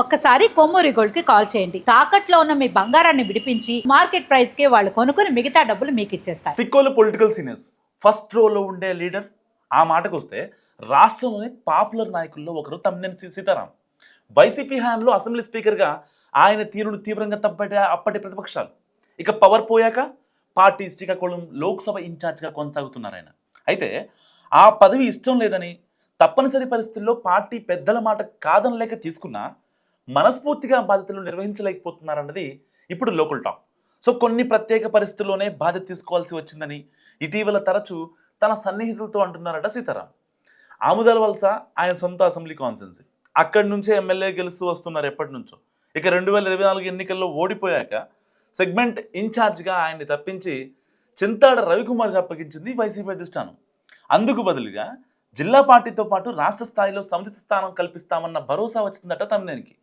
ఒక్కసారి కొమ్మూరి గోల్డ్ కి కాల్ చేయండి. తాకట్లో ఉన్న మీ బంగారాన్ని విడిపించి మార్కెట్ ప్రైస్ కి వాళ్ళు కొనుక్కుని మిగతా డబ్బులు మీకు ఇచ్చేస్తారు. తిక్కోలు పొలిటికల్ సీనియర్స్ ఫస్ట్ రోలో ఉండే లీడర్. ఆ మాటకు వస్తే రాష్ట్రంలోని పాపులర్ నాయకుల్లో ఒకరు తమ్మినేని సీతారాం. వైసీపీ హయాంలో అసెంబ్లీ స్పీకర్గా ఆయన తీరును తీవ్రంగా తప్పటి అప్పటి ప్రతిపక్షాలు. ఇక పవర్ పోయాక పార్టీ శ్రీకాకుళం లోక్సభ ఇన్ఛార్జ్గా కొనసాగుతున్నారు ఆయన. అయితే ఆ పదవి ఇష్టం లేదని తప్పనిసరి పరిస్థితుల్లో పార్టీ పెద్దల మాట కాదనలేక తీసుకున్నా మనస్ఫూర్తిగా బాధ్యతలు నిర్వహించలేకపోతున్నారన్నది ఇప్పుడు లోకల్ టాక్. సో కొన్ని ప్రత్యేక పరిస్థితుల్లోనే బాధ్యత తీసుకోవాల్సి వచ్చిందని ఇటీవల తరచూ తన సన్నిహితులతో అంటున్నారట సీతారాం. ఆముదాల వలస ఆయన సొంత అసెంబ్లీ కాన్స్టిట్యున్సీ. అక్కడి నుంచే ఎమ్మెల్యే గెలుస్తూ వస్తున్నారు ఎప్పటి నుంచో. ఇక 2024 ఎన్నికల్లో ఓడిపోయాక సెగ్మెంట్ ఇన్ఛార్జ్గా ఆయన్ని తప్పించి చింతాడ రవికుమార్గా అప్పగించింది వైసీపీ అధిష్టానం. అందుకు బదులుగా జిల్లా పార్టీతో పాటు రాష్ట్ర స్థాయిలో సముచిత స్థానం కల్పిస్తామన్న భరోసా వచ్చిందట తమ్మినేనికి.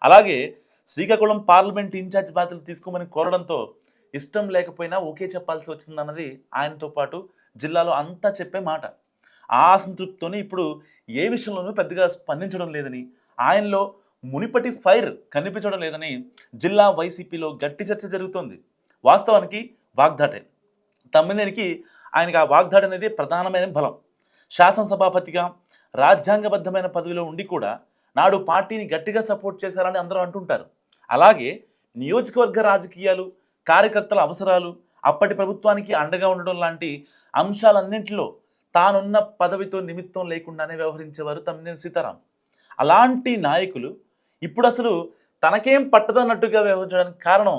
అలాగే శ్రీకాకుళం పార్లమెంట్ ఇన్ఛార్జ్ బాధ్యతలు తీసుకోమని కోరడంతో ఇష్టం లేకపోయినా ఓకే చెప్పాల్సి వచ్చిందన్నది ఆయనతో పాటు జిల్లాలో అంతా చెప్పే మాట. ఆ అసంతృప్తితోనే ఇప్పుడు ఏ విషయంలోనూ పెద్దగా స్పందించడం లేదని, ఆయనలో మునిపటి ఫైర్ కనిపించడం లేదని జిల్లా వైసీపీలో గట్టి చర్చ జరుగుతోంది. వాస్తవానికి వాగ్దాటే తమ్మినేనికి. ఆయనకి ఆ వాగ్దాటి అనేది ప్రధానమైన బలం. శాసనసభాపతిగా రాజ్యాంగబద్ధమైన పదవిలో ఉండి కూడా నాడు పార్టీని గట్టిగా సపోర్ట్ చేశారని అందరూ అంటుంటారు. అలాగే నియోజకవర్గ రాజకీయాలు, కార్యకర్తల అవసరాలు, అప్పటి ప్రభుత్వానికి అండగా ఉండడం లాంటి అంశాలన్నింటిలో తానున్న పదవితో నిమిత్తం లేకుండానే వ్యవహరించేవారు తమ్మినేని సీతారాం. అలాంటి నాయకులు ఇప్పుడు అసలు తనకేం పట్టదన్నట్టుగా వ్యవహరించడానికి కారణం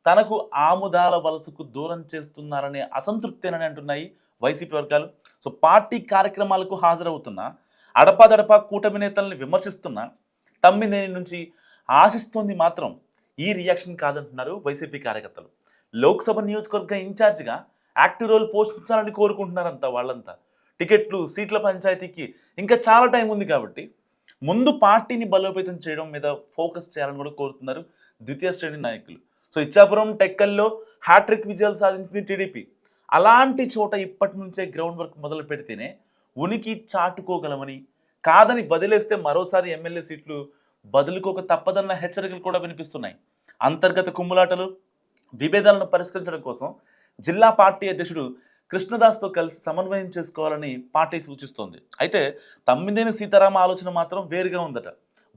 తనకు ఆముదాల వలసకు దూరం చేస్తున్నారనే అసంతృప్తేనని అంటున్నాయి వైసీపీ వర్గాలు. సో పార్టీ కార్యక్రమాలకు హాజరవుతున్నా, అడపాదడపా కూటమి నేతల్ని విమర్శిస్తున్నా తమ్మినేని నుంచి ఆశిస్తోంది మాత్రం ఈ రియాక్షన్ కాదంటున్నారు వైసీపీ కార్యకర్తలు. లోక్సభ నియోజకవర్గ ఇన్ఛార్జిగా యాక్టివ్ రోల్ పోషించాలని కోరుకుంటున్నారంతా వాళ్ళంతా. టికెట్లు, సీట్ల పంచాయతీకి ఇంకా చాలా టైం ఉంది కాబట్టి ముందు పార్టీని బలోపేతం చేయడం మీద ఫోకస్ చేయాలని కూడా కోరుతున్నారు ద్వితీయ శ్రేణి నాయకులు. సో ఇచ్చాపురం, టెక్కల్లో హ్యాట్రిక్ విజయాలు సాధించింది టీడీపీ. అలాంటి చోట ఇప్పటి నుంచే గ్రౌండ్ వర్క్ మొదలు పెడితేనే ఉనికి చాటుకోగలమని, కాదని వదిలేస్తే మరోసారి ఎమ్మెల్యే సీట్లు బదులుకోక తప్పదన్న హెచ్చరికలు కూడా వినిపిస్తున్నాయి. అంతర్గత కుమ్ములాటలు, విభేదాలను పరిష్కరించడం కోసం జిల్లా పార్టీ అధ్యక్షుడు కృష్ణదాస్తో కలిసి సమన్వయం చేసుకోవాలని పార్టీ సూచిస్తోంది. అయితే తమ్మినేని సీతారామ ఆలోచన మాత్రం వేరుగా ఉందట.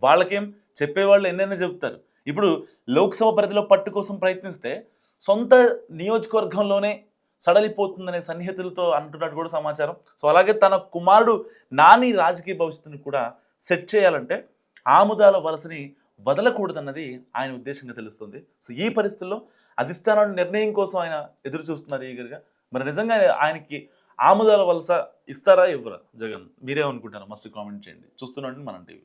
వాళ్ళకేం చెప్పేవాళ్ళు ఎన్నైనా చెబుతారు. ఇప్పుడు లోక్సభ పరిధిలో పట్టు కోసం ప్రయత్నిస్తే సొంత నియోజకవర్గంలోనే సడలిపోతుందనే సన్నిహితులతో అంటున్నట్టు కూడా సమాచారం. సో అలాగే తన కుమారుడు నాని రాజకీయ భవిష్యత్తుని కూడా సెట్ చేయాలంటే ఆముదాల వలసని వదలకూడదన్నది ఆయన ఉద్దేశంగా తెలుస్తుంది. సో ఈ పరిస్థితుల్లో అధిష్టానాన్ని నిర్ణయం కోసం ఆయన ఎదురు చూస్తున్నారు ఈగర్గా. మరి నిజంగా ఆయనకి ఆముదాల వలస ఇస్తారా ఇవ్వరా జగన్? మీరేమనుకుంటారు? మస్ట్ కామెంట్ చేయండి. చూస్తున్నాండి మనం టీవీ.